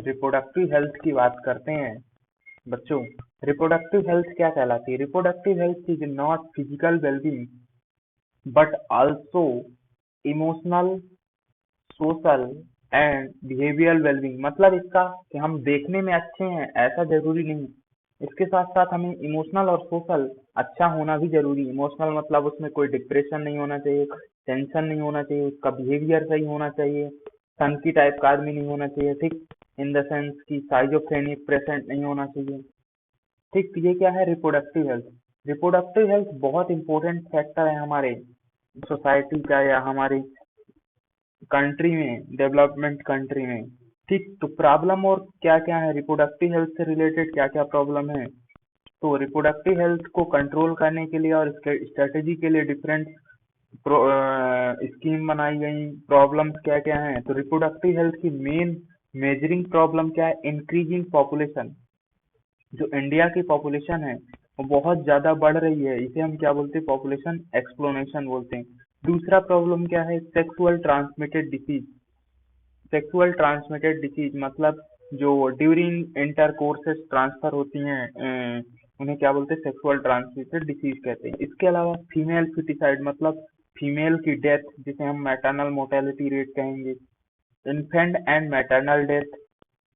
Reproductive health की बात करते हैं बच्चों। रिप्रोडक्टिव हेल्थ क्या कहलाती है? Reproductive health is not physical wellbeing but also emotional, social and behavioural wellbeing. मतलब इसका कि हम देखने में अच्छे हैं ऐसा जरूरी नहीं, इसके साथ साथ हमें इमोशनल और सोशल अच्छा होना भी जरूरी है। इमोशनल मतलब उसमें कोई डिप्रेशन नहीं होना चाहिए, टेंशन नहीं होना चाहिए, उसका बिहेवियर सही होना चाहिए, सनकी टाइप का आदमी नहीं होना चाहिए, ठीक, इन द सेंस की साइजोफ्रेनिक प्रेजेंट नहीं होना चाहिए, ठीक। तो ये क्या है? Reproductive health. रिप्रोडक्टिव हेल्थ बहुत इंपॉर्टेंट फैक्टर है हमारे सोसाइटी का या हमारी कंट्री में, डेवलपमेंट कंट्री में, ठीक। तो प्रॉब्लम और क्या क्या है रिप्रोडक्टिव हेल्थ से रिलेटेड, क्या क्या प्रॉब्लम है? तो रिप्रोडक्टिव हेल्थ को कंट्रोल करने के लिए और इसके स्ट्रेटेजी के लिए डिफरेंट स्कीम बनाई गई। प्रॉब्लम्स क्या क्या हैं? तो रिप्रोडक्टिव हेल्थ की मेन मेजरिंग प्रॉब्लम क्या है? Increasing population. जो इंडिया की पॉपुलेशन है वो बहुत ज्यादा बढ़ रही है, इसे हम क्या बोलते हैं? पॉपुलेशन एक्सप्लोनेशन बोलते हैं। दूसरा प्रॉब्लम क्या है? Sexual transmitted disease. Sexual transmitted disease मतलब जो ड्यूरिंग इंटरकोर्सेस ट्रांसफर होती हैं, उन्हें क्या बोलते हैं? सेक्सुअल ट्रांसमिटेड डिसीज कहते हैं। इसके अलावा फीमेल फिटिसाइड मतलब फीमेल की डेथ, जिसे हम मैटरनल मोर्टेलिटी रेट कहेंगे, इन्फेंट एंड मैटरनल डेथ,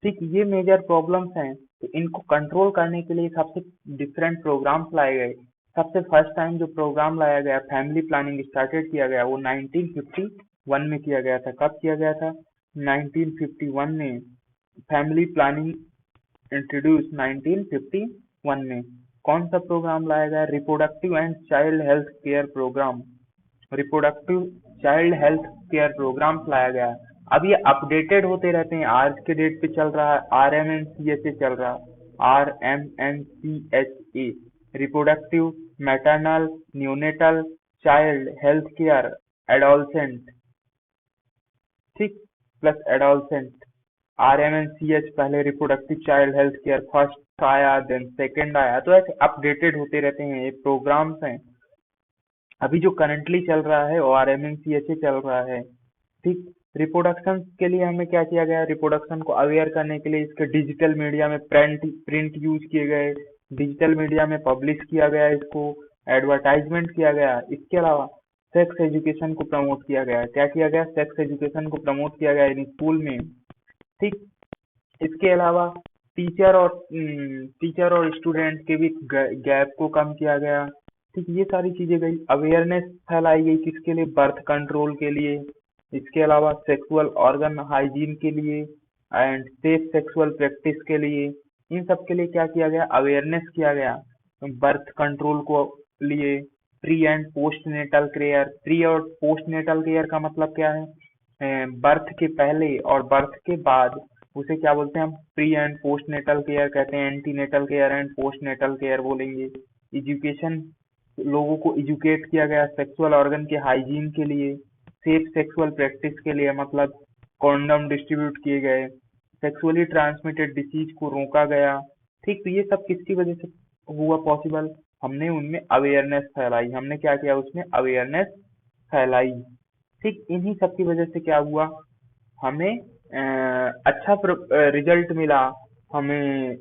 ठीक। ये मेजर प्रॉब्लम्स हैं। तो इनको कंट्रोल करने के लिए सबसे डिफरेंट प्रोग्राम्स लाए गए। सबसे फर्स्ट टाइम जो प्रोग्राम लाया गया, फैमिली प्लानिंग स्टार्टेड किया गया, वो 1951 में किया गया था। कब किया गया था? 1951 में फैमिली प्लानिंग इंट्रोड्यूस 1951 में। कौन सा प्रोग्राम लाया गया? Reproductive and child health care programme. Reproductive child health care programmes लाया गया है। अब ये अपडेटेड होते रहते हैं, आज के डेट पे चल रहा है RMNCHA चल रहा है, RMNCHA, reproductive maternal neonatal child health care adolescent, ठीक, प्लस एडोलसेंट। RMNCH पहले reproductive child health care first आया, देन सेकंड आया, तो ऐसे अपडेटेड होते रहते हैं, ये प्रोग्राम्स हैं। अभी जो करंटली चल रहा है वो RMNCHA चल रहा है, ठीक। रिप्रोडक्शन के लिए हमें क्या किया गया? रिप्रोडक्शन को अवेयर करने के लिए इसके डिजिटल मीडिया में प्रिंट यूज किए गए, डिजिटल मीडिया में पब्लिश किया गया, इसको एडवर्टाइजमेंट किया गया। इसके अलावा सेक्स एजुकेशन को प्रमोट किया गया। क्या किया गया? सेक्स एजुकेशन को प्रमोट किया गया इन स्कूल में, ठीक। इसके अलावा टीचर और स्टूडेंट के बीच गैप को कम किया गया, ठीक। ये सारी चीजें गई। अवेयरनेस फैलाई गई किसके लिए? बर्थ कंट्रोल के लिए। इसके अलावा सेक्सुअल ऑर्गन हाइजीन के लिए एंड सेफ सेक्सुअल प्रैक्टिस के लिए, इन सब के लिए क्या किया गया? अवेयरनेस किया गया। बर्थ कंट्रोल को लिए pre and post natal care. Pre और पोस्ट नेटल केयर का मतलब क्या है? बर्थ के पहले और बर्थ के बाद, उसे क्या बोलते हैं हम? Pre and post natal care कहते हैं, anti natal care and post natal care बोलेंगे। एजुकेशन, लोगों को एजुकेट किया गया सेक्सुअल ऑर्गन के हाइजीन के लिए। सेफ सेक्सुअल प्रैक्टिस के लिए मतलब कॉन्डम डिस्ट्रीब्यूट किए गए। सेक्सुअली ट्रांसमिटेड डिसीज को रोका गया, ठीक। तो ये सब किसकी वजह से हुआ पॉसिबल? हमने उनमें अवेयरनेस फैलाई। हमने क्या किया? उसमें अवेयरनेस फैलाई, ठीक। इन्हीं सब की वजह से क्या हुआ? हमें अच्छा रिजल्ट मिला। हमें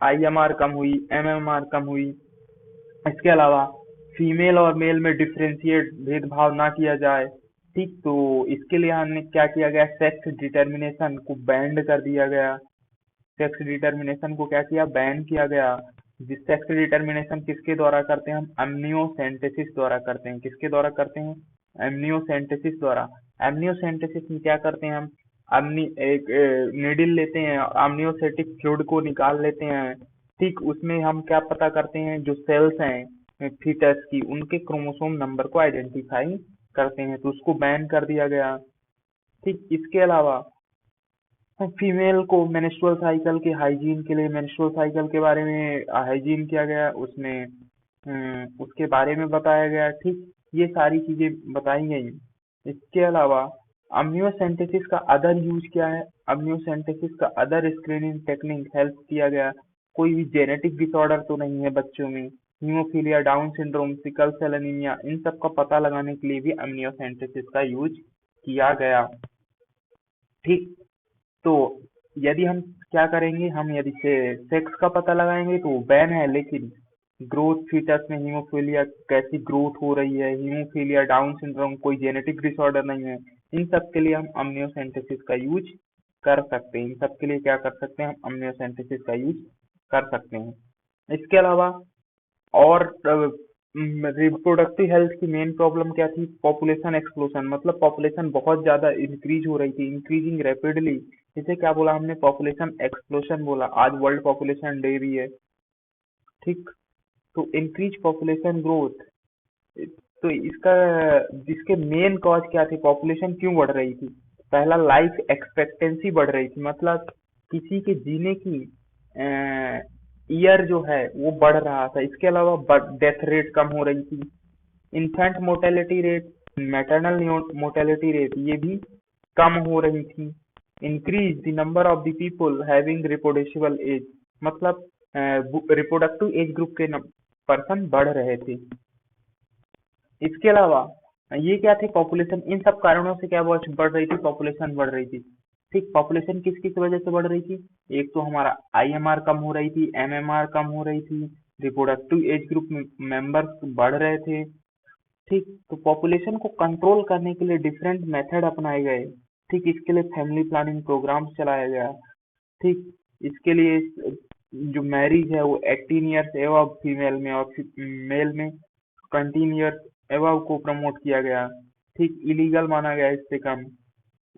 IMR कम हुई, MMR कम हुई। इसके अलावा फीमेल और मेल में डिफरेंशिएट भेदभाव ना किया जाए, ठीक। तो इसके लिए हमने क्या किया गया? सेक्स डिटर्मिनेशन को बैंड कर दिया गया। सेक्स डिटर्मिनेशन को क्या किया? बैन किया गया। जिस सेक्स डिटर्मिनेशन किसके द्वारा करते हैं हम? एमनियोसेंटेसिस द्वारा करते हैं। किसके द्वारा करते हैं? एमनियोसेंटेसिस द्वारा। एमनियोसेंटेसिस में क्या करते हैं हम? अमनी एक नीडल लेते हैं, अमनियोसेटिक फ्लूइड को निकाल लेते हैं, ठीक। उसमें हम क्या पता करते हैं? जो सेल्स हैं फीटस की, उनके क्रोमोसोम नंबर को आइडेंटिफाई करते हैं, तो उसको बैन कर दिया गया, ठीक। इसके अलावा फीमेल को मेंस्ट्रुअल साइकिल के हाइजीन के लिए, मेंस्ट्रुअल साइकिल के बारे में हाइजीन किया गया, उसमें उसके बारे में बताया गया, ठीक। ये सारी चीजें बताई गई। इसके अलावा अम्नियोसेंटेसिस का अदर यूज क्या है? अम्नियोसेंटेसिस का अदर स्क्रीनिंग टेक्निक हेल्प किया गया। कोई भी जेनेटिक डिसऑर्डर तो नहीं है बच्चों में, haemophilia, down syndrome, sickle cell anaemia, इन सब का पता लगाने के लिए भी अम्नियोसेंटेसिस का यूज किया गया, ठीक। तो यदि हम क्या करेंगे, हम यदि से सेक्स का पता लगाएंगे तो वो बैन है, लेकिन ग्रोथ फीटस में हीमोफीलिया कैसी ग्रोथ हो रही है, हीमोफीलिया, डाउन सिंड्रोम, कोई जेनेटिक डिसऑर्डर नहीं है, इन सब के लिए हम अम्नियोसेंटेसिस का यूज कर सकते हैं। इन सब के लिए क्या कर सकते हैं, हम अम्नियोसेंटेसिस का यूज कर सकते हैं। इसके अलावा और रिप्रोडक्टिव हेल्थ की मेन प्रॉब्लम क्या थी, पॉपुलेशन एक्सप्लोजन, मतलब पॉपुलेशन बहुत ज्यादा इंक्रीज हो रही थी, इंक्रीजिंग रैपिडली। इसे क्या बोला हमने, पॉपुलेशन एक्सप्लोजन बोला। आज वर्ल्ड पॉपुलेशन डे भी है, ठीक। तो इंक्रीज पॉपुलेशन ग्रोथ, तो इसका जिसके मेन कॉज क्या थे, पॉपुलेशन क्यों बढ़ रही थी। पहला, लाइफ एक्सपेक्टेंसी बढ़ रही थी, मतलब किसी के जीने की ईयर जो है वो बढ़ रहा था। इसके अलावा डेथ रेट कम हो रही थी, infant mortality rate, maternal mortality rate ये भी कम हो रही थी। Increase the number of the people having reproducible age, मतलब रिप्रोडक्टिव एज ग्रुप के पर्सन बढ़ रहे थे। इसके अलावा ये क्या थे, पॉपुलेशन, इन सब कारणों से क्या बढ़ रही थी, पॉपुलेशन बढ़ रही थी। ठीक, पॉपुलेशन किस किस वजह से बढ़ रही थी, एक तो हमारा आईएमआर कम हो रही थी, एमएमआर कम हो रही थी, रिप्रोडक्टिव एज ग्रुप मेंबर्स बढ़ रहे थे। ठीक, तो पॉपुलेशन को कंट्रोल करने के लिए डिफरेंट मेथड अपनाए गए। ठीक, इसके लिए फैमिली प्लानिंग प्रोग्राम चलाया गया। ठीक, इसके लिए जो मैरिज है वो 18 ईयर्स एवं फीमेल में, और मेल में 20 ईयर्स एवं को प्रमोट किया गया। ठीक, इलीगल माना गया इससे कम।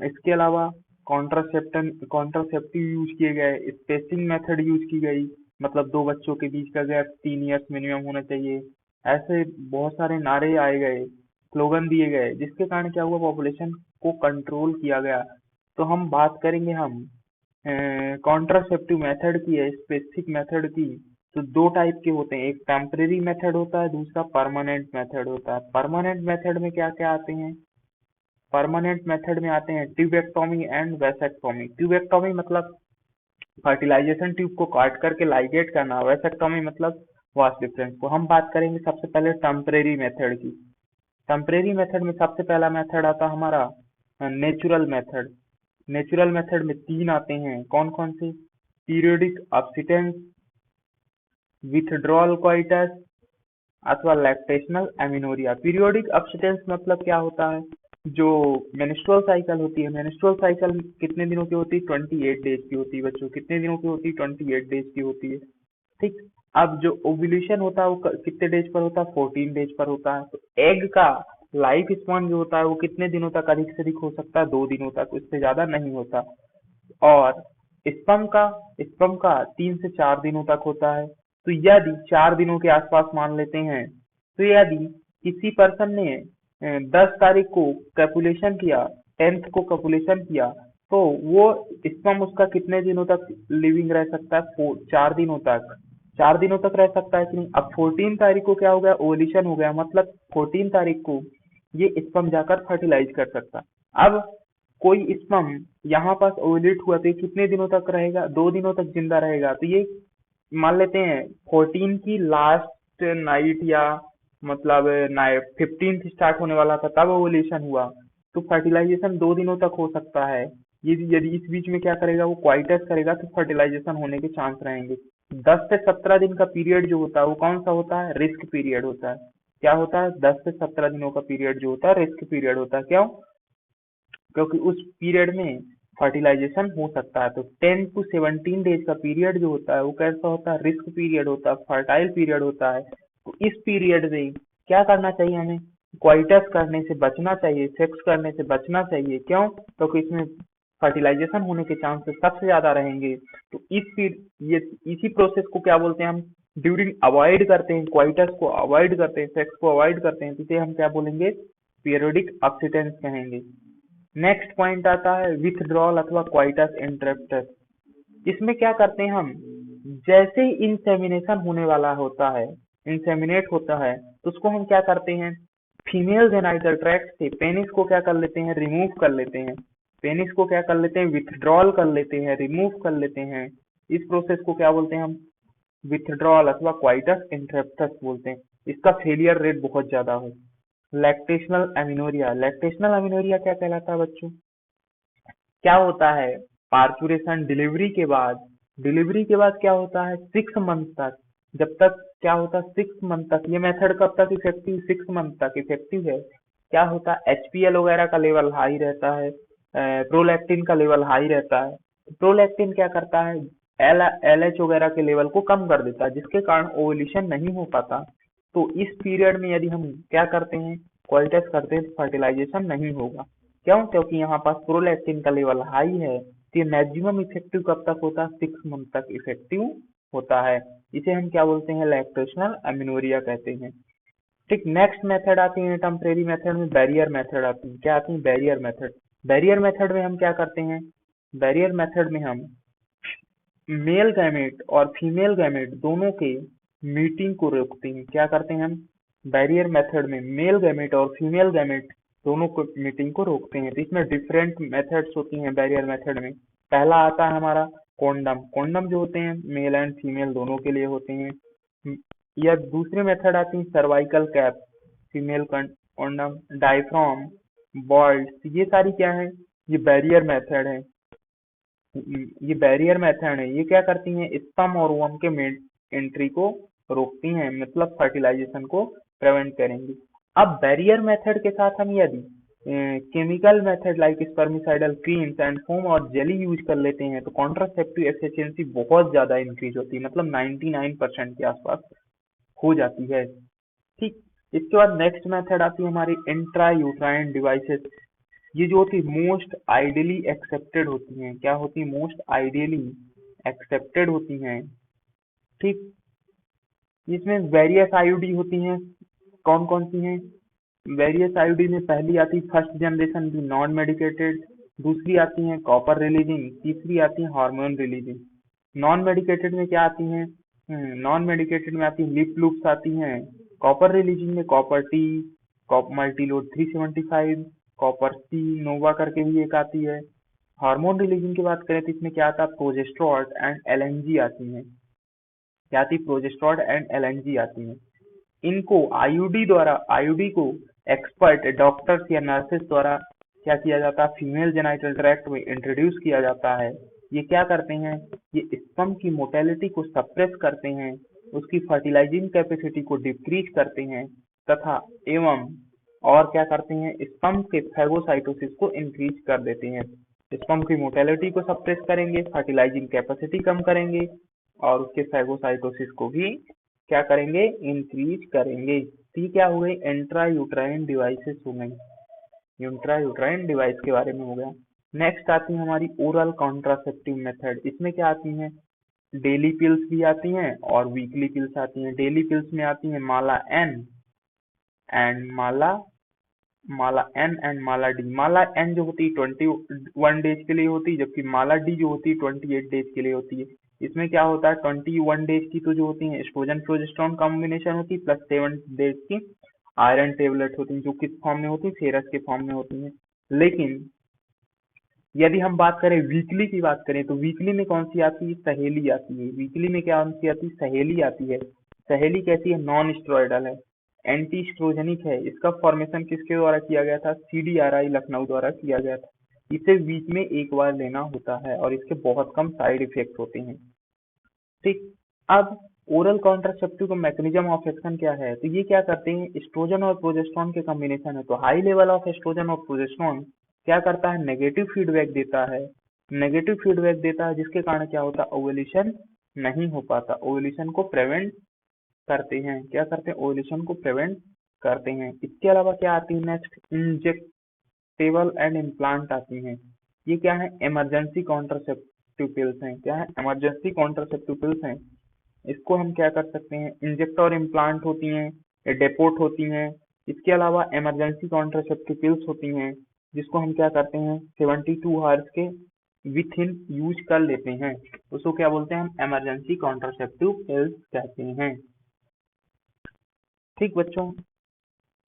इसके अलावा कॉन्ट्रासेप्टिव यूज किए गए, स्पेसिंग मेथड यूज की गई, मतलब दो बच्चों के बीच का गैप 3 ईयर्स मिनिमम होना चाहिए। ऐसे बहुत सारे नारे आए गए, स्लोगन दिए गए, जिसके कारण क्या हुआ, पॉपुलेशन को कंट्रोल किया गया। तो हम बात करेंगे हम कॉन्ट्रासेप्टिव मेथड की है, स्पेसिफिक मेथड की। तो दो टाइप के होते हैं, एक टेम्परेरी मेथड होता है, दूसरा परमानेंट मेथड होता है। परमानेंट मेथड में क्या क्या आते हैं, परमानेंट मेथड में आते हैं ट्यूबेक्टोमी एंड वैसेक्टोमी। ट्यूबेक्टोमी मतलब फर्टिलाइजेशन ट्यूब को काट करके लाइगेट करना, वैसेक्टोमी मतलब वास्ट डिफरेंस को। हम बात करेंगे सबसे पहले टेम्परेरी मेथड की। टेम्परेरी मेथड में सबसे पहला मेथड आता हमारा नेचुरल मेथड। नेचुरल मेथड में तीन आते हैं, कौन कौन से, पीरियोडिक अब्सिटेंस, विथड्रॉल कोइटस, अथवा लैक्टेशनल एमिनोरिया। पीरियोडिक अब्सिटेंस मतलब क्या होता है, जो मेंस्ट्रुअल साइकिल होती है, मेंस्ट्रुअल साइकिल कितने दिनों की होती है, 28 डेज की होती है बच्चों, कितने दिनों की होती है, 28 डेज की होती है। ठीक, अब जो ओव्यूलेशन होता है वो कितने डेज पर होता है, 14 डेज पर होता है। तो एग का लाइफ स्पैन जो होता है वो कितने दिनों तक अधिक से अधिक हो सकता है, 2 दिनों तक, उससे ज्यादा नहीं होता। और स्पर्म का 3 से 4 दिनों तक होता है। तो यदि 4 दिनों के आसपास मान लेते हैं, तो यदि किसी पर्सन ने 10 तारीख को कैपुलेशन किया, 10th को कैपुलेशन किया, तो वो स्पर्म उसका कितने दिनों तक लिविंग रह सकता है, 4 दिनों तक। 4 दिनों तक रह सकता है कि नहीं। अब 14 तारीख को क्या हो गया, ओवुलेशन हो गया, मतलब 14 तारीख को ये स्पर्म जाकर फर्टिलाइज कर सकता। अब कोई स्पर्म यहाँ पास ओवुलेट हुआ तो ये कितने दिनों तक रहेगा, 2 दिनों तक जिंदा रहेगा। तो ये मान लेते हैं 14 की लास्ट नाइट, या मतलब 15th स्टार्ट होने वाला था तब ओवुलेशन हुआ, तो फर्टिलाइजेशन 2 दिनों तक हो सकता है। यदि इस बीच में क्या करेगा, वो क्वाइटस करेगा, तो फर्टिलाइजेशन होने के चांस रहेंगे। 10 से 17 दिन का पीरियड जो होता है वो कौन सा होता है, रिस्क पीरियड होता है। क्या होता है, 10 से 17 दिनों का पीरियड जो होता है रिस्क पीरियड होता है। क्यों, क्योंकि उस पीरियड में फर्टिलाइजेशन हो सकता है। तो 10 to 17 डेज का पीरियड जो होता है वो कैसा होता है, रिस्क पीरियड होता है, फर्टाइल पीरियड होता है। तो इस पीरियड में क्या करना चाहिए हमें, क्वाइटस करने से बचना चाहिए, सेक्स करने से बचना चाहिए। क्यों, क्योंकि इसमें फर्टिलाइजेशन होने के चांसेस सबसे ज्यादा रहेंगे। तो ये इसी प्रोसेस को क्या बोलते हैं हम, ड्यूरिंग अवॉइड करते हैं, क्वाइटस को अवॉइड करते हैं, सेक्स को अवॉइड करते हैं, तो इसे हम क्या बोलेंगे, पीरियोडिक अब्सिटेंस कहेंगे। नेक्स्ट पॉइंट आता है विथड्रॉल अथवा क्वाइटस इंटरप्टस। इसमें क्या करते हैं हम, जैसे ही इंसेमिनेशन होने वाला होता है, इंसेमिनेट होता है, तो उसको हम क्या करते हैं, फीमेल जेनाइटल ट्रैक्ट से पेनिस को क्या कर लेते हैं, रिमूव कर लेते हैं। पेनिस को क्या कर लेते हैं, विथड्रॉल कर लेते हैं, रिमूव कर लेते हैं। इस प्रोसेस को क्या बोलते हैं हम, विथड्रॉल अथवा क्वाइटस इंटरप्टस बोलते हैं। इसका फेलियर रेट बहुत ज्यादा है। लैक्टेशनल एमिनोरिया, लैक्टेशनल एमिनोरिया क्या कहलाता है बच्चों, क्या होता है, पार्चुरेशन डिलीवरी के बाद क्या होता है 6 मंथ तक, जब तक क्या होता है 6 मंथ तक, ये मेथड कब तक इफेक्टिव 6 मंथ तक इफेक्टिव है। क्या होता है एचपीएल वगैरह का लेवल हाई रहता है, प्रोलैक्टिन का लेवल हाई रहता है। प्रोलैक्टिन क्या करता है एल एलएच वगैरह के लेवल को कम कर देता है, जिसके कारण ओवुलेशन नहीं हो पाता। तो इस पीरियड में यदि हम क्या करते हैं क्वालिटेस्ट करते हैं तो फर्टिलाइजेशन नहीं होगा। क्यों? क्योंकि यहाँ पास प्रोलैक्टिन का लेवल हाई है। तो ये मैक्सिमम इफेक्टिव कब तक होता है 6 मंथ तक इफेक्टिव होता है। इसे हम क्या बोलते हैं लैक्टेशनल अमीनोरिया कहते हैं। ठीक, नेक्स्ट मेथड आती है टेम्परेरी मेथड में बैरियर मेथड आती है। क्या आती है बैरियर मेथड। बैरियर मेथड में हम क्या करते हैं, बैरियर मेथड में हम मेल गैमेट और फीमेल गैमेट दोनों के मीटिंग को रोकते हैं। क्या करते हैं हम बैरियर मेथड में मेल गैमेट और फीमेल गैमेट दोनों को मीटिंग को रोकते हैं। तो इसमें डिफरेंट मेथड्स होती हैं बैरियर मेथड में। पहला आता है हमारा कॉन्डम। कॉन्डम जो होते हैं मेल एंड फीमेल दोनों के लिए होते हैं। या दूसरी मेथड आती है cervical cap, female condom, diaphragm, bolt. ये सारी क्या है ये बैरियर मेथड है। ये बैरियर मेथड है, ये क्या करती हैं स्पर्म और ओवम के एंट्री को रोकती हैं, मतलब फर्टिलाइजेशन को प्रिवेंट करेंगी। अब बैरियर मेथड के साथ हम यदि chemical method like spermicidal creams and foam और जेली यूज कर लेते हैं तो कॉन्ट्रासेप्टिव एफिशिएंसी बहुत ज्यादा इंक्रीज होती है, मतलब 99% के आसपास हो जाती है। ठीक, इसके बाद नेक्स्ट मेथड आती है हमारी इंट्रा यूट्राइन डिवाइसेस। ये जो होती मोस्ट आइडियली एक्सेप्टेड होती हैं। क्या होती है मोस्ट आइडियली एक्सेप्टेड होती हैं। ठीक, इसमें वेरियस आईयूडी होती हैं। कौन कौन सी हैं वेरियस आईयूडी में पहली आती है फर्स्ट जनरेशन की नॉन मेडिकेटेड, दूसरी आती है कॉपर रिलीजिंग, तीसरी आती है हार्मोन रिलीजिंग। नॉन मेडिकेटेड में क्या आती हैं नॉन मेडिकेटेड में आती है लिप लूप्स आती हैं। कॉपर रिलीजिंग में copper T, multiload 375, copper C nova करके भी एक आती है। हार्मोन रिलीजिंग की बात करें तो इसमें क्या आता है प्रोजेस्टेरॉन एंड एलएनजी आती हैं। क्या आती प्रोजेस्टेरॉन एंड एलएनजी आती हैं। इनको आईयूडी को एक्सपर्ट डॉक्टर्स या नर्सेस द्वारा क्या किया जाता है फीमेल जेनाइटल ट्रैक्ट में इंट्रोड्यूस किया जाता है। ये क्या करते हैं ये स्पर्म की मोटेलिटी को सप्रेस करते हैं, उसकी फर्टिलाइजिंग कैपेसिटी को डिक्रीज करते हैं तथा एवं और क्या करते हैं स्पर्म के फैगोसाइटोसिस को इंक्रीज कर देते हैं। स्पर्म की मोटेलिटी को सप्रेस करेंगे, फर्टिलाइजिंग कैपेसिटी कम करेंगे और उसके फैगोसाइटोसिस को भी क्या करेंगे इंक्रीज करेंगे। तो ये क्या हो गई इंट्रा यूट्राइन डिवाइसेस हो गई, इंट्रा यूट्राइन डिवाइस के बारे में हो गया। नेक्स्ट आती है हमारी ओरल कॉन्ट्रासेप्टिव मेथड। इसमें क्या आती हैं डेली पिल्स भी आती हैं और वीकली पिल्स आती हैं। डेली पिल्स में आती हैं Mala N and Mala D. Mala N जो होती है 21 डेज के लिए होती है, जबकि माला डी जो होती है 28 डेज के लिए होती है। इसमें क्या होता है 21 डेज की तो जो होती है एस्ट्रोजन प्रोजेस्टेरॉन कॉम्बिनेशन होती है प्लस 7 डेज की आयरन टेबलेट होती है, जो किस फॉर्म में होती है फेरस के फॉर्म में होती है। लेकिन यदि हम बात करें वीकली की बात करें तो वीकली में कौन सी आती है सहेली आती है। वीकली में क्या कौन सी आती है सहेली आती है। सहेली कैसी है नॉन स्टेरॉयडल है, एंटी स्ट्रोजेनिक है। इसका फॉर्मेशन किसके द्वारा किया गया था सीडीआरआई लखनऊ द्वारा किया गया था। इसे वीक में एक बार लेना होता है और इसके बहुत कम साइड इफेक्ट होते हैं। ठीक, अब ओरल कॉन्ट्रासेप्टिव का मैकेनिज्म ऑफ एक्शन क्या है तो ये क्या करते हैं एस्ट्रोजन और प्रोजेस्टेरॉन के कॉम्बिनेशन है। तो हाई लेवल ऑफ एस्ट्रोजन और प्रोजेस्टेरॉन क्या करता है नेगेटिव फीडबैक देता है, नेगेटिव फीडबैक देता है, जिसके कारण क्या होता है ओवुलेशन नहीं हो पाता, ओवुलेशन को प्रिवेंट करते हैं। क्या करते हैं ओवुलेशन को प्रिवेंट करते हैं। इसके अलावा क्या आती है नेक्स्ट इंजेक्टेबल एंड इम्प्लांट आती हैं। ये क्या है इमरजेंसी कॉन्ट्रासेप्टिव पिल्स हैं। क्या है इमरजेंसी कॉन्ट्रासेप्टिव पिल्स हैं। इसको हम क्या कर सकते हैं इंजेक्ट और इम्प्लांट होती हैं या डेपोट होती हैं। इसके अलावा इमरजेंसी कॉन्ट्रासेप्टिव पिल्स होती हैं जिसको हम क्या करते हैं 72 आवर्स के विथ इन यूज कर लेते हैं, उसको क्या बोलते हैं हम इमरजेंसी कॉन्ट्रासेप्टिव पिल्स कहते हैं। ठीक बच्चों,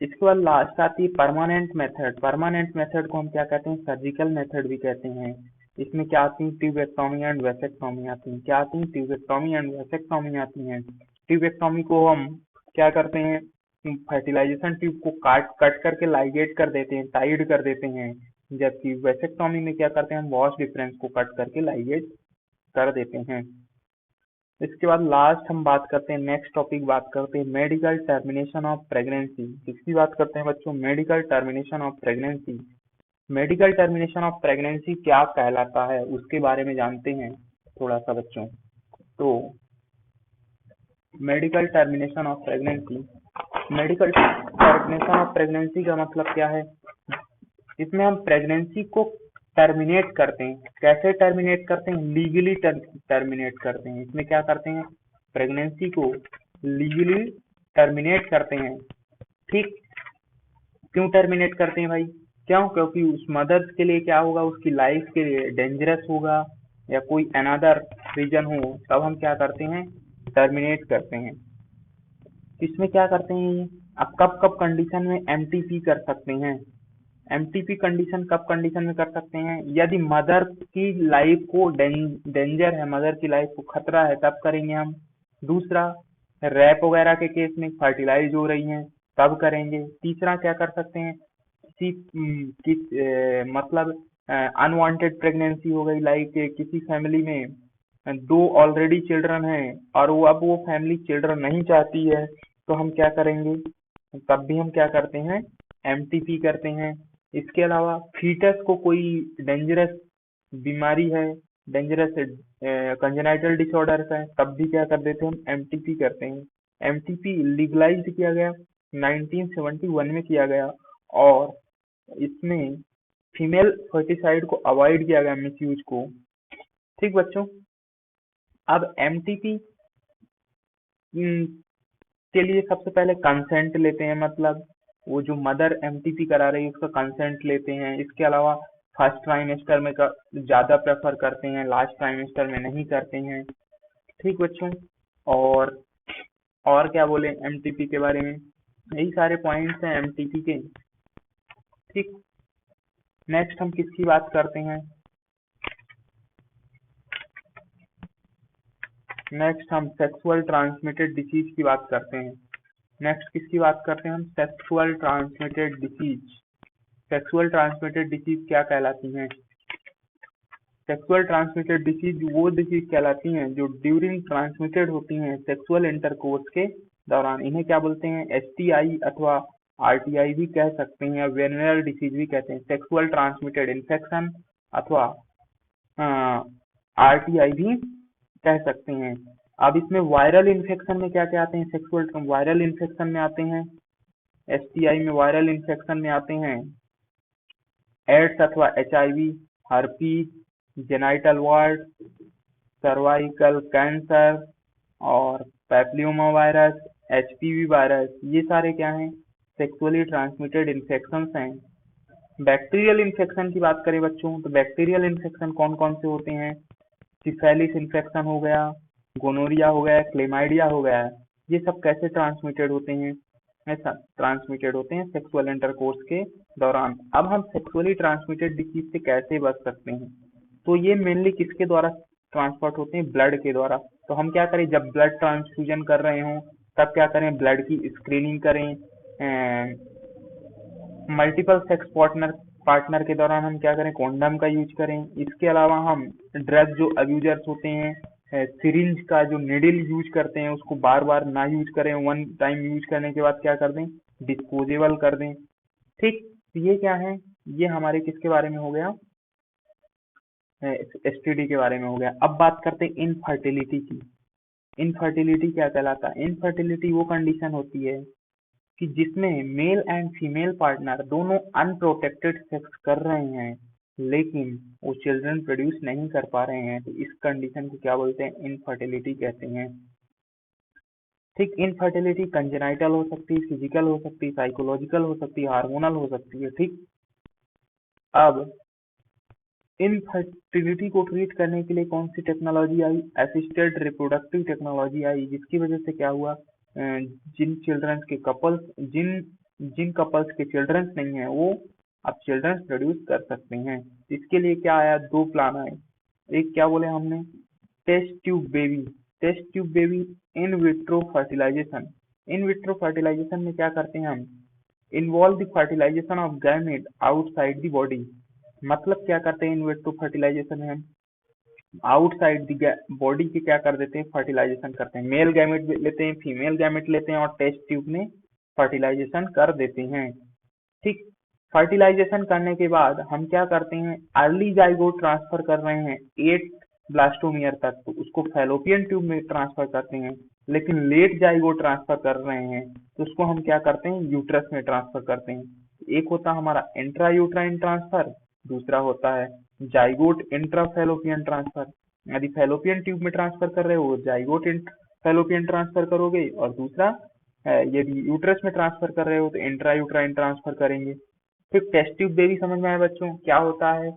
इसके बाद लास्ट आती है परमानेंट मेथड। परमानेंट मेथड को हम क्या कहते हैं सर्जिकल मेथड भी कहते हैं। इसमें क्या आती है ट्यूबेक्टोमी एंड वेसेक्टोमी आती है। क्या आती है ट्यूबेक्टोमी एंड वेसेक्टोमी आती है। ट्यूबेक्टोमी को हम क्या करते हैं फर्टिलाइजेशन ट्यूब को कट करके लाइगेट कर देते हैं, टाइड कर देते हैं, जबकि वेसेक्टोमी में क्या करते हैं, हम वॉश डिफरेंस को कट करके लाइगेट कर देते हैं। इसके बाद लास्ट हम बात करते हैं, नेक्स्ट टॉपिक बात करते हैं मेडिकल टर्मिनेशन ऑफ प्रेगनेंसी। किसकी बात करते हैं बच्चों, medical termination of pregnancy. Medical termination of pregnancy क्या कहलाता है उसके बारे में जानते हैं थोड़ा सा बच्चों। तो medical termination of pregnancy, medical termination of pregnancy का मतलब क्या है, इसमें हम प्रेगनेंसी को टर्मिनेट करते हैं। कैसे टर्मिनेट करते हैं, लीगली टर्मिनेट करते हैं। इसमें क्या करते हैं, प्रेगनेंसी को लीगली टर्मिनेट करते हैं। ठीक, क्यों टर्मिनेट करते हैं भाई, क्यों, क्योंकि उस मदर्स के लिए क्या होगा, उसकी लाइफ के लिए डेंजरस होगा या कोई अनदर रीजन हो, तब हम क्या करते हैं, टर्मिनेट करते हैं। इसमें क्या करते हैं ये, अब कब कब कंडीशन में एमटीपी कर सकते हैं। एमटीपी कंडीशन कब कंडीशन में कर सकते हैं, यदि मदर की लाइफ को डेंजर है, मदर की लाइफ को खतरा है, तब करेंगे हम। दूसरा, रैप वगैरह के केस में फर्टिलाइज हो रही हैं तब करेंगे। तीसरा क्या कर सकते हैं, मतलब अनवांटेड प्रेगनेंसी हो गई, लाइक किसी फैमिली में दो ऑलरेडी चिल्ड्रन हैं और अब वो फैमिली चिल्ड्रन नहीं चाहती है, तो हम क्या करेंगे, तब भी हम क्या करते हैं, एमटीपी करते हैं। इसके अलावा फीटस को कोई डेंजरस बीमारी है, डेंजरस कंजेनाइटल डिसऑर्डर्स है, तब भी क्या कर देते हैं, हम एमटीपी करते हैं। एमटीपी लीगलाइज किया गया 1971 में किया गया, और इसमें फीमेल फर्टिसाइड को अवॉइड किया गया, मिसयूज को। ठीक बच्चों, अब एमटीपी के लिए सबसे पहले कंसेंट लेते हैं, मतलब वो जो मदर एमटीपी करा रही है उसका कंसेंट लेते हैं। इसके अलावा फर्स्ट ट्राइमेस्टर में ज्यादा प्रेफर करते हैं, लास्ट ट्राइमेस्टर में नहीं करते हैं। ठीक बच्चों, और क्या बोले एमटीपी के बारे में, यही सारे पॉइंट्स हैं एमटीपी के। ठीक, नेक्स्ट हम किसकी बात करते हैं, नेक्स्ट हम सेक्सुअल ट्रांसमिटेड डिसीज की बात करते हैं। नेक्स्ट किसकी बात करते हैं हम, sexual transmitted disease. Sexual transmitted disease क्या कहलाती हैं, सेक्सुअल ट्रांसमिटेड डिसीज वो डिसीज कहलाती हैं जो ड्यूरिंग ट्रांसमिटेड होती हैं सेक्सुअल इंटरकोर्स के दौरान। इन्हें क्या बोलते हैं, एसटीआई अथवा आरटीआई भी कह सकते हैं, वेनरल डिसीज भी कहते हैं। सेक्सुअल ट्रांसमिटेड इन्फेक्शन अथवा आरटीआई भी कह सकते हैं। अब इसमें वायरल इन्फेक्शन में क्या क्या आते हैं, सेक्सुअल वायरल इन्फेक्शन में आते हैं, एसटीआई में वायरल इन्फेक्शन में आते हैं एड्स अथवा HIV, herpes, genital ward, cervical cancer और पैप्लियोमा वायरस, एचपीवी वायरस, ये सारे क्या हैं, सेक्सुअली ट्रांसमिटेड इन्फेक्शंस हैं। बैक्टीरियल इन्फेक्शन की बात करें बच्चों, तो बैक्टीरियल इन्फेक्शन कौन कौन से होते हैं, सिफेलिस इन्फेक्शन हो गया, गोनोरिया हो गया, क्लेमाइडिया हो गया, ये सब कैसे ट्रांसमिटेड होते हैं, ऐसा ट्रांसमिटेड होते हैं सेक्सुअल इंटरकोर्स के दौरान। अब हम सेक्सुअली ट्रांसमिटेड डिसीज से कैसे बच सकते हैं, तो ये मेनली किसके द्वारा ट्रांसपोर्ट होते हैं, ब्लड के द्वारा। तो हम क्या करें, जब ब्लड ट्रांसफ्यूजन कर रहे हों तब क्या करें, ब्लड की स्क्रीनिंग करें। मल्टीपल सेक्स पार्टनर के दौरान हम क्या करें, कॉन्डम का यूज करें। इसके अलावा हम ड्रग जो अब्यूजर्स होते हैं, सिरिंज का जो निडल यूज करते हैं उसको बार बार ना यूज करें, वन टाइम यूज करने के बाद क्या कर दें, डिस्पोजेबल कर दें। ठीक, ये क्या है, ये हमारे किसके बारे में हो गया, एसटीडी के बारे में हो गया। अब बात करते हैं इनफर्टिलिटी की। इनफर्टिलिटी क्या कहलाता है, इनफर्टिलिटी वो कंडीशन होती है कि जिसमें मेल एंड फीमेल पार्टनर दोनों अनप्रोटेक्टेड सेक्स कर रहे हैं लेकिन वो चिल्ड्रन प्रोड्यूस नहीं कर पा रहे हैं, तो इस कंडीशन को क्या बोलते हैं, इनफर्टिलिटी कहते हैं। ठीक, इनफर्टिलिटी कंजेनाइटल हो सकती है, फिजिकल हो सकती है, साइकोलॉजिकल हो सकती है, हार्मोनल हो सकती है। ठीक, अब इनफर्टिलिटी को ट्रीट करने के लिए कौन सी टेक्नोलॉजी आई, असिस्टेड रिप्रोडक्टिव टेक्नोलॉजी आई, जिसकी वजह से क्या हुआ, जिन चिल्ड्रंस के कपल्स जिन जिन कपल्स के चिल्ड्रंस नहीं है वो अब चिल्ड्रंस प्रोड्यूस कर सकते हैं। इसके लिए क्या आया, दो प्लान आए। एक क्या बोले हमने, test tube baby. Test tube baby, in vitro fertilisation. In vitro fertilisation में क्या करते हैं हम, involve the fertilisation of gamete outside the body. मतलब क्या करते हैं इन विट्रो फर्टिलाइजेशन में हम आउटसाइड द बॉडी के क्या कर देते हैं, फर्टिलाइजेशन करते हैं। मेल गैमेट लेते हैं, फीमेल गैमेट लेते हैं और टेस्ट ट्यूब में फर्टिलाइजेशन कर देते हैं। ठीक, फर्टिलाइजेशन करने के बाद हम क्या करते हैं, अर्ली जाइगोट ट्रांसफर कर रहे हैं 8 ब्लास्टोमियर तक, तो उसको फैलोपियन ट्यूब में ट्रांसफर करते हैं। लेकिन लेट जाइगोट ट्रांसफर कर रहे हैं तो उसको हम क्या करते हैं, यूट्रस में ट्रांसफर करते हैं। एक होता है हमारा इंट्रा यूट्राइन ट्रांसफर, दूसरा होता है जाइगोट इंट्रा फैलोपियन ट्रांसफर। यदि फैलोपियन ट्यूब में ट्रांसफर कर रहे हो जाइगोट फैलोपियन ट्रांसफर करोगे, और दूसरा यदि यूट्रस में ट्रांसफर कर रहे हो तो इंट्रा यूट्राइन ट्रांसफर करेंगे। फिर टेस्ट ट्यूब बेबी समझ में आया बच्चों, क्या होता है,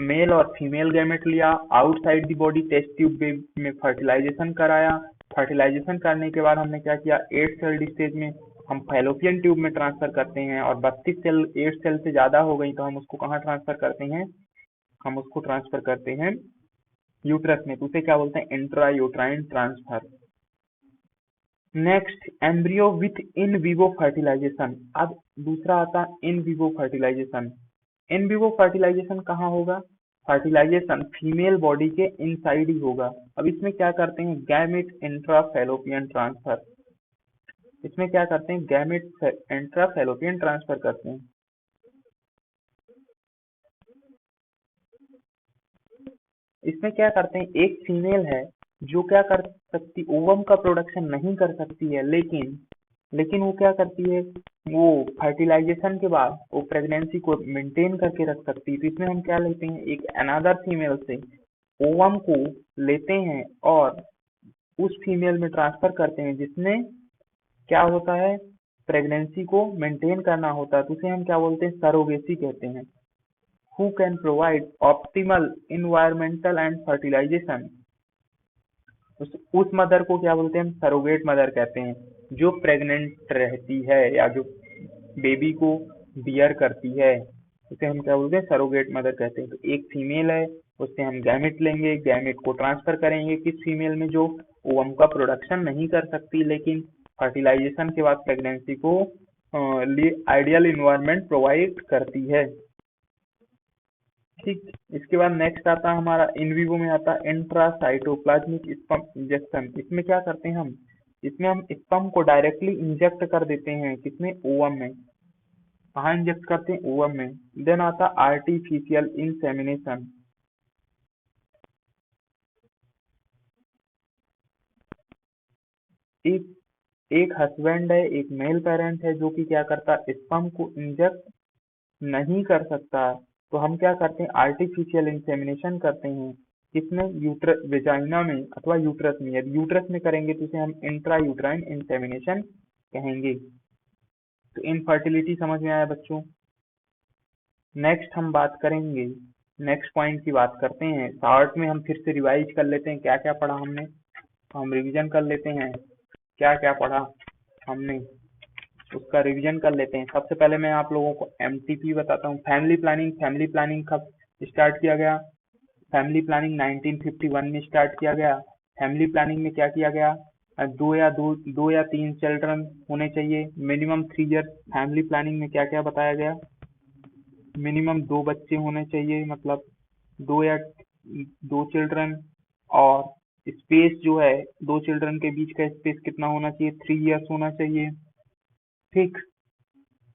मेल और फीमेल गैमेट लिया, outside the body test tube baby में फर्टिलाइजेशन कराया। फर्टिलाइजेशन करने के बाद हमने क्या किया, 8 सेल स्टेज में हम फैलोपियन ट्यूब में ट्रांसफर करते हैं, और 32 सेल 8 सेल से ज्यादा हो गई तो हम उसको कहाँ ट्रांसफर करते हैं, हम उसको ट्रांसफर करते हैं यूट्रस में, तो उसे क्या बोलते हैं, intra uterine transfer. Next, embryo with in vivo fertilisation. अब दूसरा आता है in vivo fertilisation. In vivo fertilisation कहाँ होगा, फर्टिलाइजेशन फीमेल बॉडी के इनसाइड ही होगा। अब इसमें क्या करते हैं, गैमेट इंट्रा फैलोपियन ट्रांसफर। इसमें क्या करते हैं, गैमेट इंट्रा फैलोपियन ट्रांसफर करते हैं। इसमें क्या करते हैं, एक फीमेल है जो क्या कर सकती, ओवम का प्रोडक्शन नहीं कर सकती है, लेकिन वो क्या करती है, वो फर्टिलाइजेशन के बाद वो प्रेगनेंसी को मेंटेन करके रख सकती है। तो इसमें हम क्या लेते हैं, एक अनदर फीमेल से ओवम को लेते हैं और उस फीमेल में ट्रांसफर करते हैं, जिसमें क्या होता है, प्रेगनेंसी को मेंटेन करना होता है। तो उसे हम क्या बोलते हैं, सरोगेसी कहते हैं। Who can provide optimal environmental and fertilisation, उस मदर को क्या बोलते हैं, हम सरोगेट मदर कहते हैं, जो प्रेग्नेंट रहती है या जो बेबी को बियर करती है, उसे हम क्या बोलते हैं, सरोगेट मदर कहते हैं। तो एक फीमेल है, उससे हम गैमेट लेंगे, गैमेट को ट्रांसफर करेंगे किस फीमेल में, जो ओवम का प्रोडक्शन नहीं कर सकती, लेकिन फर्टिलाइजेशन के बाद प्रेगनेंसी को आइडियल इन्वायरमेंट प्रोवाइड करती है। ठीक, इसके बाद नेक्स्ट आता है हमारा इन विवो में आता है इंट्रासाइटोप्लाज्मिक स्पर्म इंजेक्शन। इसमें क्या करते हैं हम, इसमें हम स्पर्म को डायरेक्टली इंजेक्ट कर देते हैं, किसमें, ओवम में। कहाँ इंजेक्ट करते हैं, ओवम में। देन आता है आर्टिफिशियल इंसेमिनेशन। एक एक हस्बैंड है, एक मेल पेरेंट है, जो कि क्या करता है, स्पर्म को इंजेक्ट नहीं कर सकता, तो हम क्या करते हैं, आर्टिफिशियल इंसेमिनेशन करते हैं, किसमें, यूट्रस वेजाइना में अथवा यूट्रस में। यदि यूट्रस में करेंगे तो इसे हम इंट्रा यूट्राइन इंसेमिनेशन कहेंगे। तो इनफर्टिलिटी समझ में आया बच्चों। नेक्स्ट हम बात करेंगे, नेक्स्ट पॉइंट की बात करते हैं, शॉर्ट में हम फिर से रिवाइज कर लेते हैं क्या क्या पढ़ा हमने, तो हम रिवीजन कर लेते हैं क्या क्या पढ़ा हमने, उसका रिवीजन कर लेते हैं। सबसे पहले मैं आप लोगों को एमटीपी बताता हूँ। फैमिली प्लानिंग, फैमिली प्लानिंग कब स्टार्ट किया गया, फैमिली प्लानिंग 1951 में स्टार्ट किया गया। फैमिली प्लानिंग में क्या किया गया, दो या तीन चिल्ड्रन होने चाहिए, मिनिमम 3 इयर्स। फैमिली प्लानिंग में क्या क्या बताया गया, मिनिमम 2 बच्चे होने चाहिए, मतलब 2 चिल्ड्रन, और स्पेस जो है 2 चिल्ड्रन के बीच का स्पेस कितना होना चाहिए, 3 इयर्स होना चाहिए। ठीक,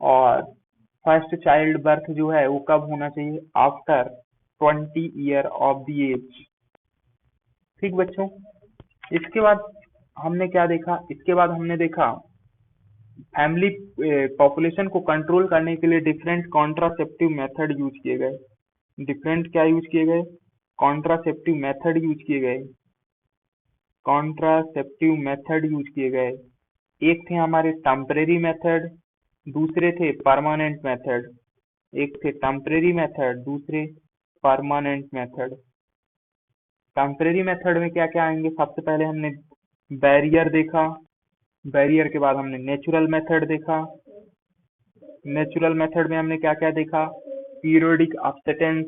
और फर्स्ट चाइल्ड बर्थ जो है वो कब होना चाहिए, after 20 year of the age. ठीक बच्चों, इसके बाद हमने क्या देखा, इसके बाद हमने देखा फैमिली पॉपुलेशन को कंट्रोल करने के लिए डिफरेंट कॉन्ट्रासेप्टिव मेथड यूज किए गए। डिफरेंट क्या यूज किए गए, कॉन्ट्रासेप्टिव मेथड यूज किए गए, कॉन्ट्रासेप्टिव मेथड यूज किए गए। एक थे हमारे टेम्परेरी मेथड, दूसरे थे परमानेंट मेथड। एक थे टेम्परेरी मेथड, दूसरे परमानेंट मेथड। टेम्परेरी मेथड में क्या क्या आएंगे, सबसे पहले हमने बैरियर देखा, बैरियर के बाद हमने नेचुरल मेथड देखा। नेचुरल मेथड में हमने क्या क्या देखा, पीरियोडिक अपसेटेंस,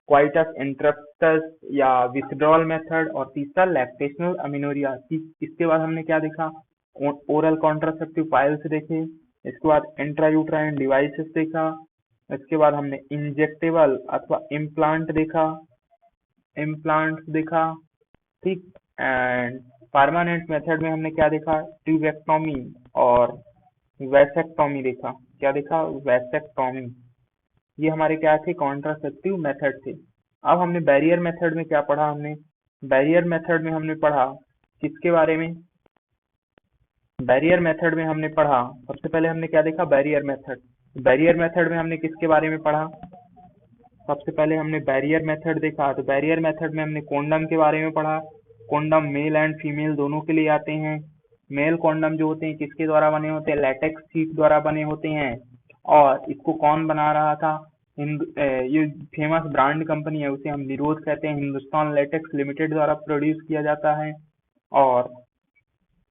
क्वाइटस इंटरप्टस या विथड्रॉल मेथड, और तीसरा लैक्टेशनल अमीनोरिया। इसके बाद हमने क्या देखा, ओरल कॉन्ट्रासेप्टिव पाइल्स देखे। इसके बाद इंट्रायूट्राइन डिवाइसेस देखा, इसके बाद हमने इंजेक्टेबल अथवा इम्प्लांट देखा। ठीक। एंड परमानेंट मेथड में हमने क्या देखा, ट्यूबेक्टोमी और वैसेक्टोमी देखा। क्या देखा, वैसेक्टोमी। ये हमारे क्या थे, कॉन्ट्रासेप्टिव मेथड थे। अब हमने बैरियर मेथड में क्या पढ़ा, बैरियर मेथड में हमने पढ़ा किसके बारे में, बैरियर मेथड में हमने पढ़ा, सबसे पहले हमने क्या देखा, बैरियर मेथड में हमने किसके बारे में पढ़ा, सबसे पहले हमने बैरियर मेथड देखा। तो बैरियर मेथड में हमने कॉन्डम के बारे में पढ़ा। कॉन्डम मेल एंड फीमेल दोनों के लिए आते हैं। मेल कॉन्डम जो होते हैं किसके द्वारा बने होते हैं, लैटेक्स शीट द्वारा बने होते हैं। और इसको कौन बना रहा था, ये फेमस ब्रांड कंपनी है, उसे हम निरोध कहते हैं, हिंदुस्तान लेटेक्स लिमिटेड द्वारा प्रोड्यूस किया जाता है। और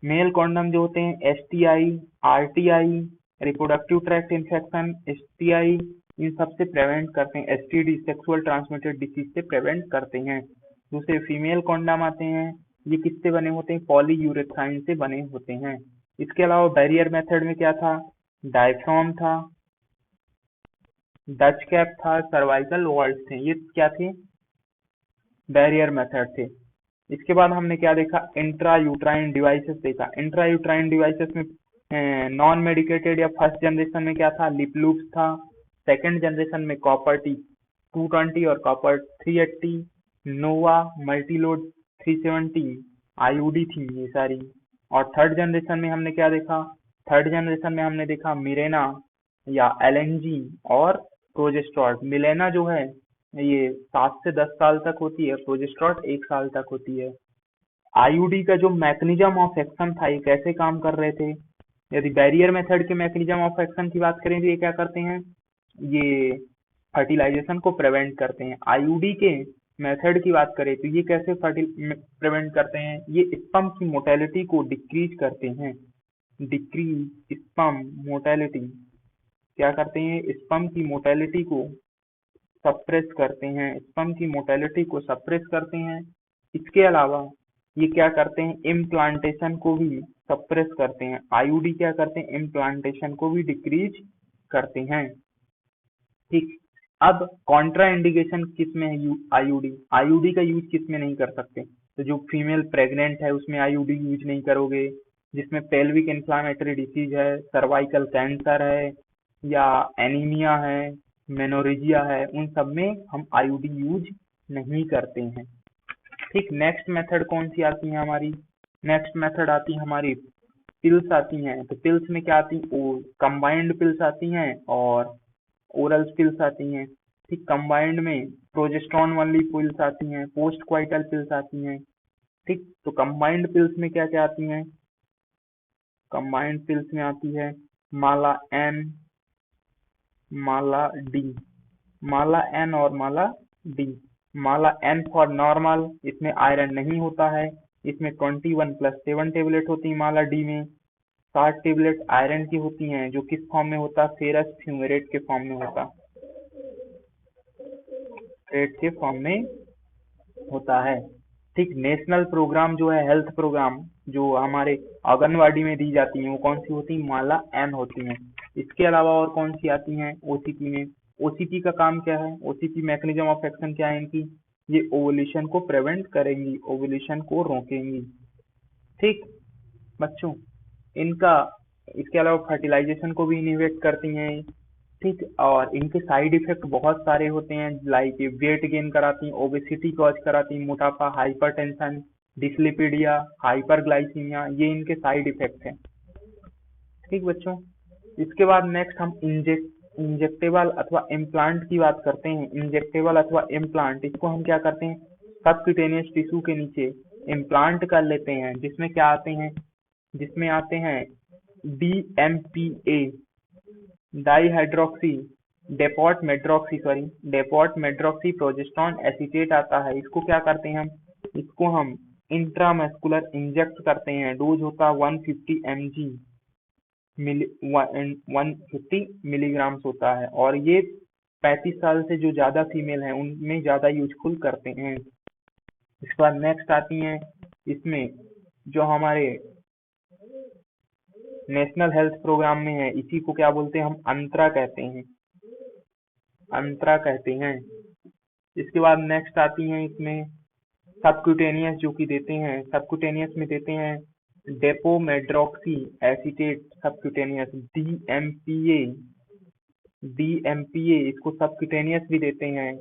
मेल कॉन्डम जो होते हैं STI, RTI, reproductive tract infection, STI, इन सब से प्रिवेंट करते हैं। STD, सेक्सुअल ट्रांसमिटेड डिसीज से प्रिवेंट करते हैं। दूसरे फीमेल कॉन्डम आते हैं, ये किससे बने होते हैं, पॉलीयूरेथाइन से बने होते हैं। इसके अलावा बैरियर मेथड में क्या था, डायफ्राम था, डच कैप था, सर्वाइकल वॉल्व थे। ये क्या थे, बैरियर मेथड थे। इसके बाद हमने क्या देखा, इंट्रा यूट्राइन डिवाइसेस देखा। इंट्रा यूट्राइन डिवाइसेस में नॉन मेडिकेटेड या फर्स्ट जनरेशन में क्या था, लिप लूप्स था। सेकंड जनरेशन में कॉपर टी 220 और कॉपर 380, नोवा, मल्टीलोड 370, आईयूडी थी ये सारी। और थर्ड जनरेशन में हमने क्या देखा, थर्ड जनरेशन में हमने देखा मिरेना या LNG और प्रोजेस्ट्रॉन। मिलेना जो है ये 7 से 10 साल तक होती है, प्रोजेस्ट्रॉन 1 साल तक होती है। आईयूडी का जो मैकेनिज्म ऑफ एक्शन था, ये कैसे काम कर रहे थे, यदि बैरियर मेथड के मैकेनिज्म ऑफ एक्शन की बात करें तो ये क्या करते हैं, ये फर्टिलाइजेशन को प्रिवेंट करते हैं। आईयूडी के मेथड की बात करें तो ये कैसे प्रिवेंट करते हैं, ये स्पर्म की मोटेलिटी को डिक्रीज करते हैं। डिक्रीज स्पर्म मोटेलिटी, क्या करते हैं, स्पर्म की मोटेलिटी को सप्रेस करते हैं, स्पर्म की मोटेलिटी को सप्रेस करते हैं। इसके अलावा ये क्या करते हैं, इम्प्लांटेशन को भी सप्रेस करते हैं। आईयूडी क्या करते हैं, इम्प्लांटेशन को भी डिक्रीज करते हैं। ठीक। अब कॉन्ट्रा इंडिकेशन किस में है, आईयूडी का यूज किस में नहीं कर सकते, तो जो फीमेल प्रेग्नेंट है उसमें आईयूडी यूज नहीं करोगे, जिसमें पेल्विक इन्फ्लामेटरी डिसीज है, सर्वाइकल कैंसर है, या एनीमिया है, मेनोरेजिया है, उन सब में हम आईयूडी यूज नहीं करते हैं। ठीक। नेक्स्ट मेथड कौन सी आती है हमारी, नेक्स्ट मेथड आती है हमारी पिल्स आती हैं। तो पिल्स में क्या आती है, कंबाइंड पिल्स आती हैं और ओरल पिल्स आती हैं। ठीक। कंबाइंड में प्रोजेस्ट्रॉन वाली पिल्स आती हैं, पोस्ट क्वाइटल पिल्स आती हैं। ठीक। तो कंबाइंड पिल्स में क्या क्या आती हैं, कंबाइंड पिल्स में आती है Mala N, Mala D, Mala N और Mala D. Mala N for normal, इसमें आयरन नहीं होता है, इसमें 21+7 टेबलेट होती है। माला डी में 60 टेबलेट आयरन की होती हैं, जो किस फॉर्म में होता है, फेरस फ्यूमेरेट के फॉर्म में होता, फेट के फॉर्म में होता है। ठीक। नेशनल प्रोग्राम जो है, हेल्थ प्रोग्राम जो हमारे आंगनवाड़ी में दी जाती हैं, वो कौन सी होती है, माला एन होती हैं। इसके अलावा और कौन सी आती हैं, ओसीपी में। ओसीपी का काम क्या है, ओसीपी मैकेनिज्म ऑफ एक्शन क्या है इनकी, ये ओवुलेशन को प्रिवेंट करेंगी, ओवुलेशन को रोकेंगी। ठीक बच्चों, इनका इसके अलावा फर्टिलाइजेशन को भी इनहिबिट करती हैं। ठीक। और इनके साइड इफेक्ट बहुत सारे होते हैं, लाइक वेट गेन कराती हैं, ओबेसिटी कॉज कराती हैं, मोटापा, हाइपरटेंशन, डिसलिपिडिया, हाइपरग्लाइसीमिया, ये इनके साइड इफेक्ट हैं। ठीक बच्चों, इसके बाद नेक्स्ट हम इंजेक्टेबल अथवा इम्प्लांट की बात करते हैं। इंजेक्टेबल अथवा इम्प्लांट, इसको हम क्या करते हैं, सबक्यूटेनियस टिश्यू के नीचे इम्प्लांट कर लेते हैं, जिसमें क्या आते हैं, जिसमें आते हैं DMPA, dihydroxy deputy medroxy progesterone acetate आता है। इसको क्या करते हैं हम, इसको हम इंट्रामस्कुलर इंजेक्ट करते हैं। डोज होता है 150 mg, 150 मिलीग्राम्स होता है, और ये 35 साल से जो ज्यादा फीमेल है उनमें ज्यादा यूजफुल करते हैं। इसके बाद नेक्स्ट आती हैं, इसमें जो हमारे नेशनल हेल्थ प्रोग्राम में है, इसी को क्या बोलते हैं हम, अंतरा कहते हैं। अंतरा कहते हैं। इसके बाद नेक्स्ट आती हैं इसमें सबक्यूटेनियस, जो कि देते हैं सबक्यूटेनियस में देते हैं डेपोमेड्रोक्सी एसीटेट सबक्यूटेनियस, डीएमपीए इसको सबक्यूटेनियस भी देते हैं।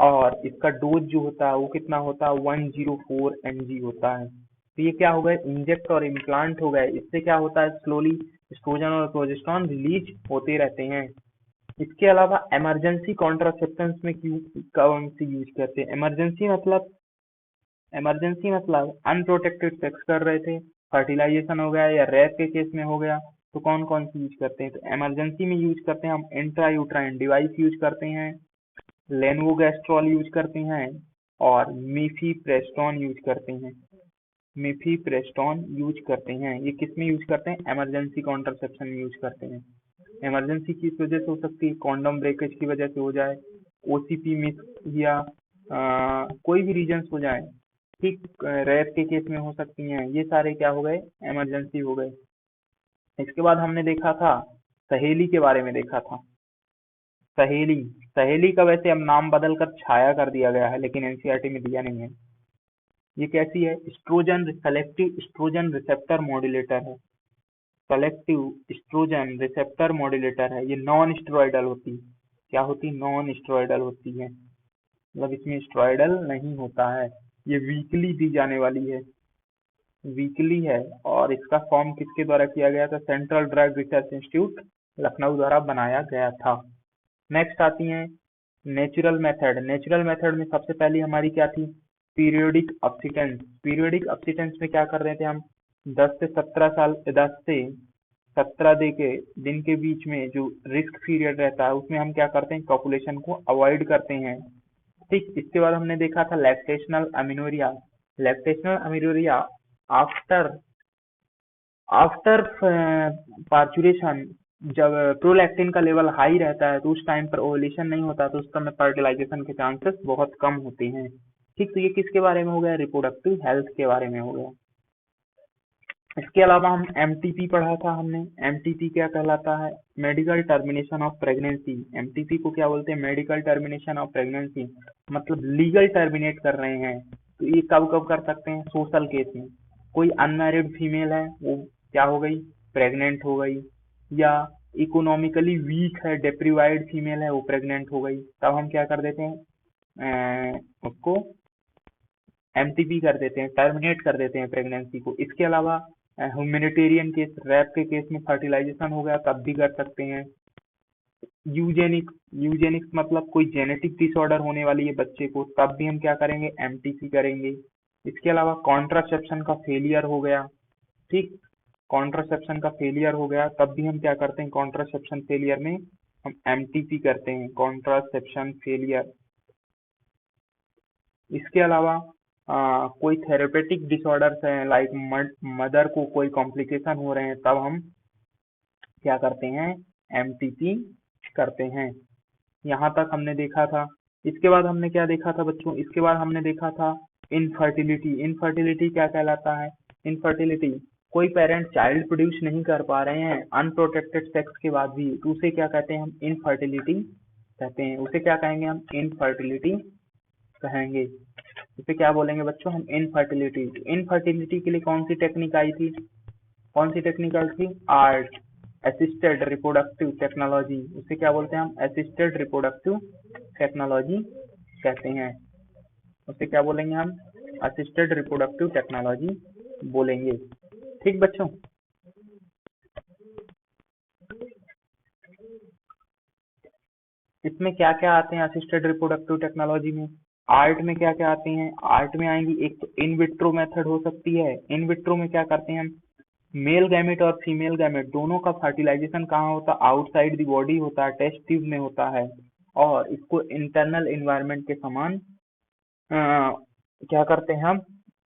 और इसका डोज जो होता है वो कितना होता है, 104 mg होता है। तो ये क्या हो गए, इंजेक्ट और इम्प्लांट हो गए। इससे क्या होता है, स्लोली एस्ट्रोजन और प्रोजेस्टेरॉन रिलीज होते रहते हैं। इसके अलावा इमरजेंसी कॉन्ट्रासेप्शन में कौन सी यूज करते हैं? इमरजेंसी मतलब अनप्रोटेक्टेड सेक्स कर रहे थे, फर्टिलाइजेशन हो गया या रेप के केस में हो गया, तो कौन कौन सी यूज करते हैं? तो इमरजेंसी में यूज करते हैं हम इंट्रायूट्राइन डिवाइस यूज करते हैं, लेनवोगैस्ट्रॉल यूज करते हैं और मीफीप्रेस्टोन यूज करते हैं। मीफीप्रेस्टोन यूज करते हैं, ये किस में यूज करते हैं? इमरजेंसी कॉन्ट्रासेप्शन में यूज करते हैं। इमरजेंसी किस वजह से हो सकती है? कॉन्डोम ब्रेकेज की वजह से हो जाए, ओसीपी मिस या कोई भी रीजंस हो जाए, ठीक, रेप के केस में हो सकती हैं। ये सारे क्या हो गए, इमरजेंसी हो गए। इसके बाद हमने देखा था सहेली के बारे में देखा था। सहेली सहेली का वैसे अब नाम बदल कर छाया कर दिया गया है, लेकिन एनसीईआरटी में दिया नहीं है। ये कैसी है? सेलेक्टिव एस्ट्रोजन रिसेप्टर मॉड्यूलेटर है। सेलेक्टिव एस्ट्रोजन रिसेप्टर मॉड्यूलेटर है। ये नॉन स्टेरॉयडल होती है। क्या होती? नॉन स्टेरॉयडल होती है, मतलब इसमें स्टेरॉयडल नहीं होता है। ये वीकली दी जाने वाली है, वीकली है। और इसका फॉर्म किसके द्वारा किया गया था? Central drug research institute Lucknow द्वारा बनाया गया था। नेक्स्ट आती है नेचुरल मेथड। नेचुरल मेथड में सबसे पहली हमारी क्या थी? पीरियोडिक अपसिटेंस। पीरियोडिक अपसिटेंस में क्या कर रहे थे हम? 10 से 17 दिन के बीच में जो रिस्क पीरियड रहता है उसमें हम क्या करते हैं? कॉपुलेशन को अवॉइड करते हैं। ठीक, इसके बाद हमने देखा था lactational amenorrhoea. Lactational amenorrhoea after after parturition, जब प्रोलैक्टिन का लेवल हाई रहता है तो उस टाइम पर ओवुलेशन नहीं होता, तो उस समय फर्टिलाइजेशन के चांसेस बहुत कम होते हैं। ठीक, तो ये किसके बारे में हो गया? रिप्रोडक्टिव हेल्थ के बारे में हो गया। इसके अलावा हम एमटीपी पढ़ा था हमने। एमटीपी क्या कहलाता है? Medical termination of pregnancy. MTP को क्या बोलते हैं? मेडिकल टर्मिनेशन ऑफ प्रेगनेंसी, मतलब लीगल टर्मिनेट कर रहे हैं। तो ये कब कब कर सकते हैं? सोशल केस में। कोई अनमैरिड फीमेल है, वो क्या हो गई? प्रेग्नेंट हो गई, या इकोनॉमिकली वीक है, डिप्रिवाइड फीमेल है, वो प्रेग्नेंट हो गई, तब हम क्या कर देते हैं? उसको एमटीपी कर देते हैं, टर्मिनेट कर देते हैं प्रेगनेंसी को। इसके अलावा ह्यूमैनिटेरियन केस, रैप के केस में फर्टिलाइजेशन हो गया तब भी कर सकते हैं। यूजेनिक्स मतलब कोई जेनेटिक डिसऑर्डर होने वाली है बच्चे को, तब भी हम क्या करेंगे? एमटीपी करेंगे। इसके अलावा कॉन्ट्रासेप्शन का फेलियर हो गया, ठीक, कॉन्ट्रासेप्शन का फेलियर हो गया तब भी हम क्या करते हैं? कॉन्ट्रासेप्शन फेलियर में हम एमटीपी करते हैं, कॉन्ट्रासेप्शन फेलियर। इसके अलावा कोई थेरेपेटिक डिसऑर्डर्स हैं, लाइक मदर को कोई कॉम्प्लिकेशन हो रहे हैं, तब हम क्या करते हैं? एमटीपी करते हैं। यहाँ तक हमने देखा था। इसके बाद हमने क्या देखा था बच्चों? इसके बाद हमने देखा था इनफर्टिलिटी। इनफर्टिलिटी क्या कहलाता है? इनफर्टिलिटी, कोई पेरेंट चाइल्ड प्रोड्यूस नहीं कर पा रहे हैं अनप्रोटेक्टेड सेक्स के बाद भी, तो उसे क्या कहते हैं? हम इनफर्टिलिटी कहते हैं। उसे क्या कहेंगे? हम इनफर्टिलिटी कहेंगे। इसे क्या बोलेंगे बच्चों? हम इनफर्टिलिटी। इनफर्टिलिटी के लिए कौन सी टेक्निक आई थी? कौन सी टेक्निक आई थी? Art assisted reproductive technology. उसे क्या बोलते हैं हम? असिस्टेड रिप्रोडक्टिव टेक्नोलॉजी कहते हैं। उसे क्या बोलेंगे हम? असिस्टेड रिप्रोडक्टिव टेक्नोलॉजी बोलेंगे। ठीक बच्चों, इसमें क्या क्या आते हैं असिस्टेड रिप्रोडक्टिव टेक्नोलॉजी में? आर्ट में क्या क्या आते हैं? आर्ट में आएंगी, एक तो इन विट्रो मेथड हो सकती है। इन विट्रो में क्या करते हैं हम? मेल गैमेट और फीमेल गैमेट दोनों का फर्टिलाइजेशन कहाँ होता है? आउटसाइड द बॉडी होता है, टेस्ट ट्यूब में होता है, और इसको इंटरनल एनवायरनमेंट के समान क्या करते हैं हम?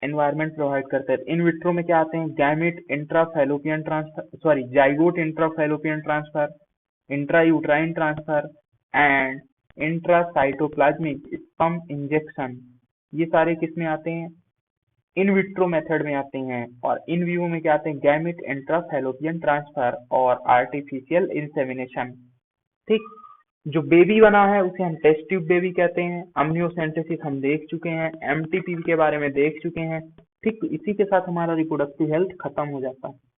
एनवायरनमेंट प्रोवाइड करते हैं। इन विट्रो में क्या आते हैं? Gamete intrafallopian transfer, sorry, zygote intrafallopian transfer, intrauterine transfer and intracytoplasmic sperm injection. ये सारे किस में आते हैं? इन विट्रो मेथड में आते हैं। और इन विवो में क्या आते हैं? गैमेट इंट्राफैलोपियन ट्रांसफर और आर्टिफिशियल इंसेमिनेशन। ठीक, जो बेबी बना है उसे हम टेस्ट ट्यूब बेबी कहते हैं। अम्नियोसेंटेसिस हम देख चुके हैं, एमटीपी के बारे में देख चुके हैं। ठीक इसी के साथ हमारा रिप्रोडक्टिव हेल्थ खत्म हो जाता है।